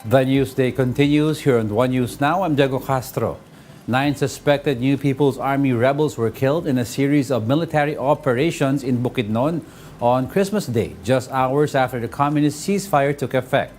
The news day continues here on One News Now. I'm Diego Castro. 9 suspected New People's Army rebels were killed in a series of military operations in Bukidnon on Christmas Day, just hours after the communist ceasefire took effect.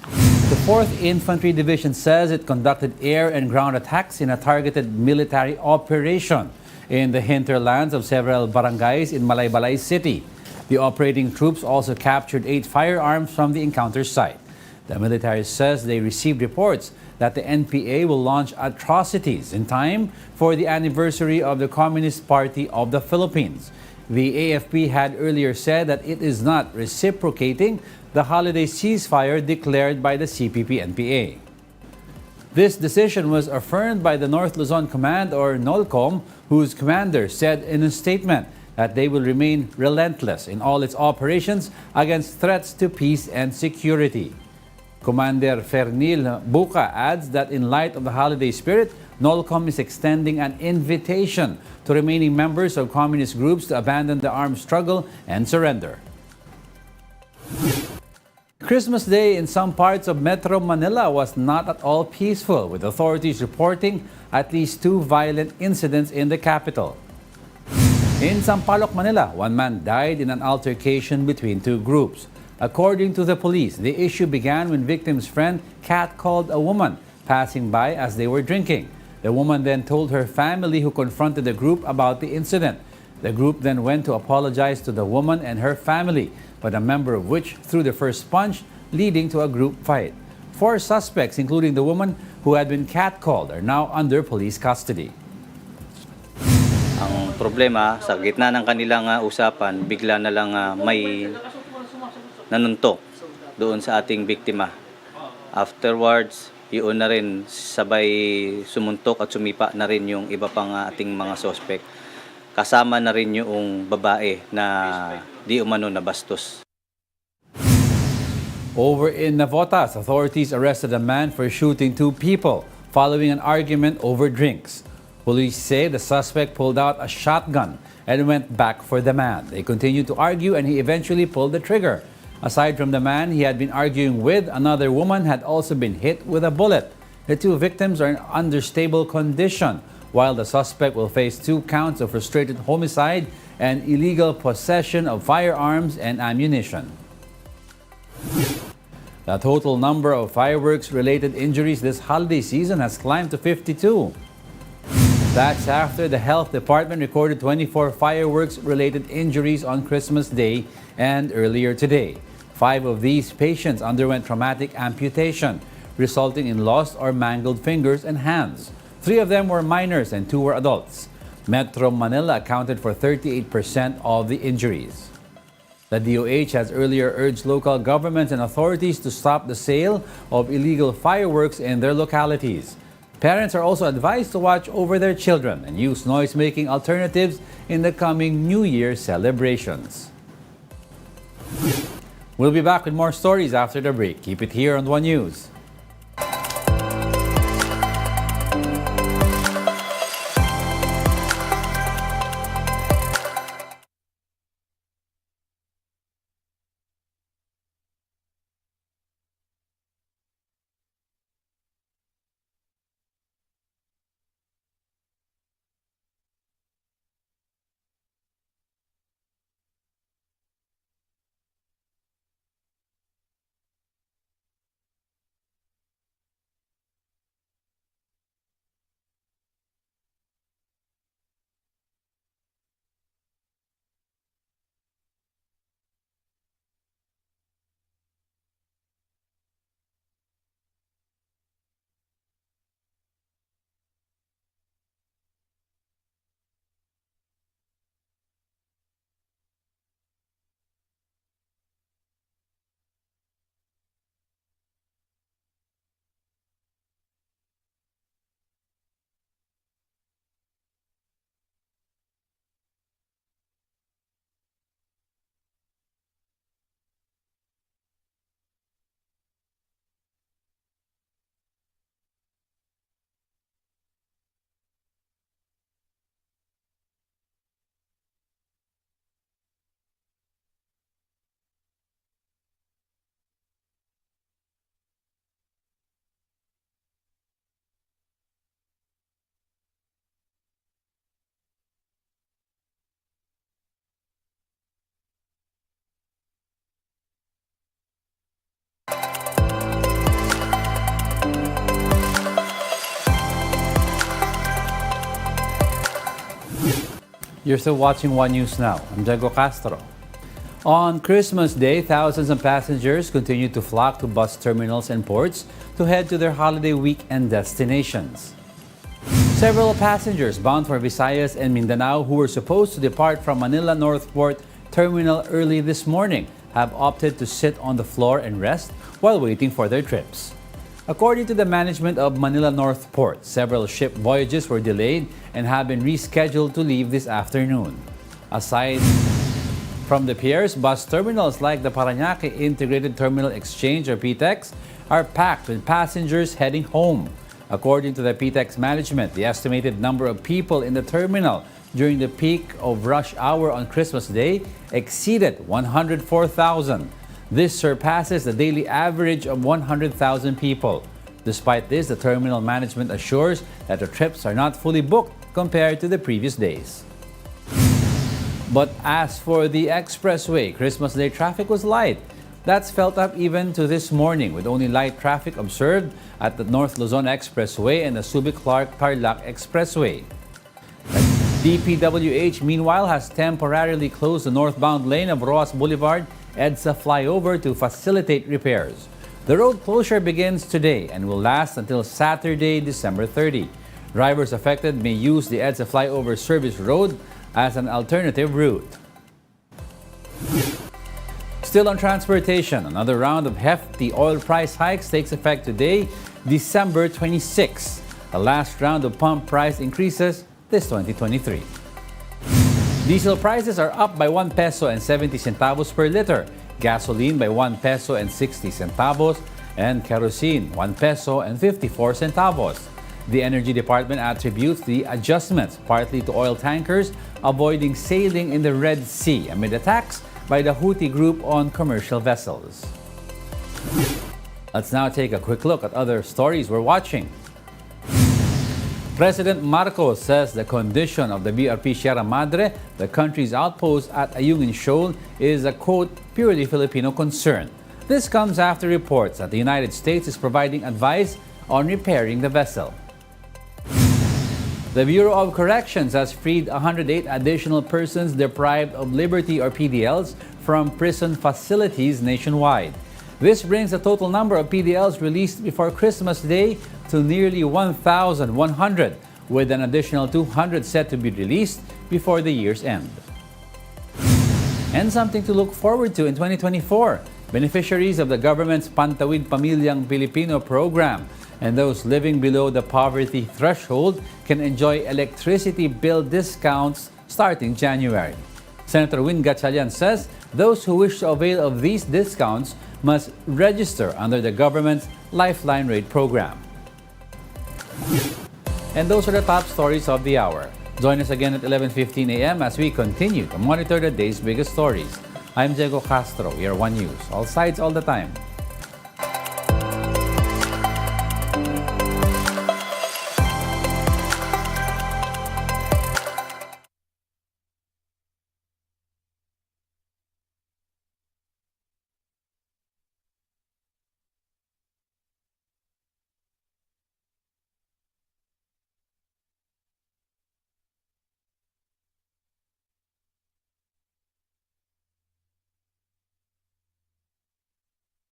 The 4th Infantry Division says it conducted air and ground attacks in a targeted military operation in the hinterlands of several barangays in Malaybalay City. The operating troops also captured 8 firearms from the encounter site. The military says they received reports that the NPA will launch atrocities in time for the anniversary of the Communist Party of the Philippines. The AFP had earlier said that it is not reciprocating the holiday ceasefire declared by the CPP-NPA. This decision was affirmed by the North Luzon Command, or NOLCOM, whose commander said in a statement that they will remain relentless in all its operations against threats to peace and security. Commander Fernil Buca adds that in light of the holiday spirit, NOLCOM is extending an invitation to remaining members of communist groups to abandon the armed struggle and surrender. Christmas Day in some parts of Metro Manila was not at all peaceful, with authorities reporting at least 2 violent incidents in the capital. In Sampaloc, Manila, 1 man died in an altercation between 2 groups. According to the police, the issue began when victim's friend catcalled a woman passing by as they were drinking. The woman then told her family, who confronted the group about the incident. The group then went to apologize to the woman and her family, but a member of which threw the first punch, leading to a group fight. 4 suspects, including the woman who had been catcalled, are now under police custody. Ang problema, sa gitna ng kanilang usapan, bigla na lang may nanuntok doon sa ating biktima. Afterwards, yun na rin sabay sumuntok at sumipa na rin yung iba pang ating mga suspect. Kasama na rin yung babae na di umano nabastos. Over in Navotas, authorities arrested a man for shooting 2 people following an argument over drinks. Police say the suspect pulled out a shotgun and went back for the man. They continued to argue and he eventually pulled the trigger. Aside from the man he had been arguing with, another woman had also been hit with a bullet. The 2 victims are in under stable condition, while the suspect will face 2 counts of frustrated homicide and illegal possession of firearms and ammunition. The total number of fireworks-related injuries this holiday season has climbed to 52. That's after the Health Department recorded 24 fireworks-related injuries on Christmas Day and earlier today. 5 of these patients underwent traumatic amputation, resulting in lost or mangled fingers and hands. 3 of them were minors and 2 were adults. Metro Manila accounted for 38% of the injuries. The DOH has earlier urged local governments and authorities to stop the sale of illegal fireworks in their localities. Parents are also advised to watch over their children and use noise-making alternatives in the coming New Year celebrations. We'll be back with more stories after the break. Keep it here on One News. You're still watching One News Now. I'm Diego Castro. On Christmas Day, thousands of passengers continue to flock to bus terminals and ports to head to their holiday weekend destinations. Several passengers bound for Visayas and Mindanao who were supposed to depart from Manila North Port terminal early this morning have opted to sit on the floor and rest while waiting for their trips. According to the management of Manila North Port, several ship voyages were delayed and have been rescheduled to leave this afternoon. Aside from the piers, bus terminals like the Parañaque Integrated Terminal Exchange or PTEX are packed with passengers heading home. According to the PTEX management, the estimated number of people in the terminal during the peak of rush hour on Christmas Day exceeded 104,000. This surpasses the daily average of 100,000 people. Despite this, the terminal management assures that the trips are not fully booked compared to the previous days. But as for the expressway, Christmas Day traffic was light. That's felt up even to this morning, with only light traffic observed at the North Luzon Expressway and the Subic-Clark-Tarlac Expressway. DPWH, meanwhile, has temporarily closed the northbound lane of Roas Boulevard EDSA flyover to facilitate repairs. The road closure begins today and will last until Saturday, December 30. Drivers affected may use the EDSA flyover service road as an alternative route. Still on transportation, another round of hefty oil price hikes takes effect today, December 26. The last round of pump price increases this 2023. Diesel prices are up by 1 peso and 70 centavos per liter, gasoline by 1 peso and 60 centavos, and kerosene 1 peso and 54 centavos. The Energy Department attributes the adjustments partly to oil tankers avoiding sailing in the Red Sea amid attacks by the Houthi group on commercial vessels. Let's now take a quick look at other stories we're watching. President Marcos says the condition of the BRP Sierra Madre, the country's outpost at Ayungin Shoal, is a, quote, purely Filipino concern. This comes after reports that the United States is providing advice on repairing the vessel. The Bureau of Corrections has freed 108 additional persons deprived of liberty or PDLs from prison facilities nationwide. This brings the total number of PDLs released before Christmas Day to nearly 1,100, with an additional 200 set to be released before the year's end. And something to look forward to in 2024. Beneficiaries of the government's Pantawid Pamilyang Pilipino program and those living below the poverty threshold can enjoy electricity bill discounts starting January. Senator Win Gatchalian says those who wish to avail of these discounts must register under the government's Lifeline Rate program. And those are the top stories of the hour. Join us again at 11:15 a.m. as we continue to monitor the day's biggest stories. I'm Diego Castro. We are One News. All sides, all the time.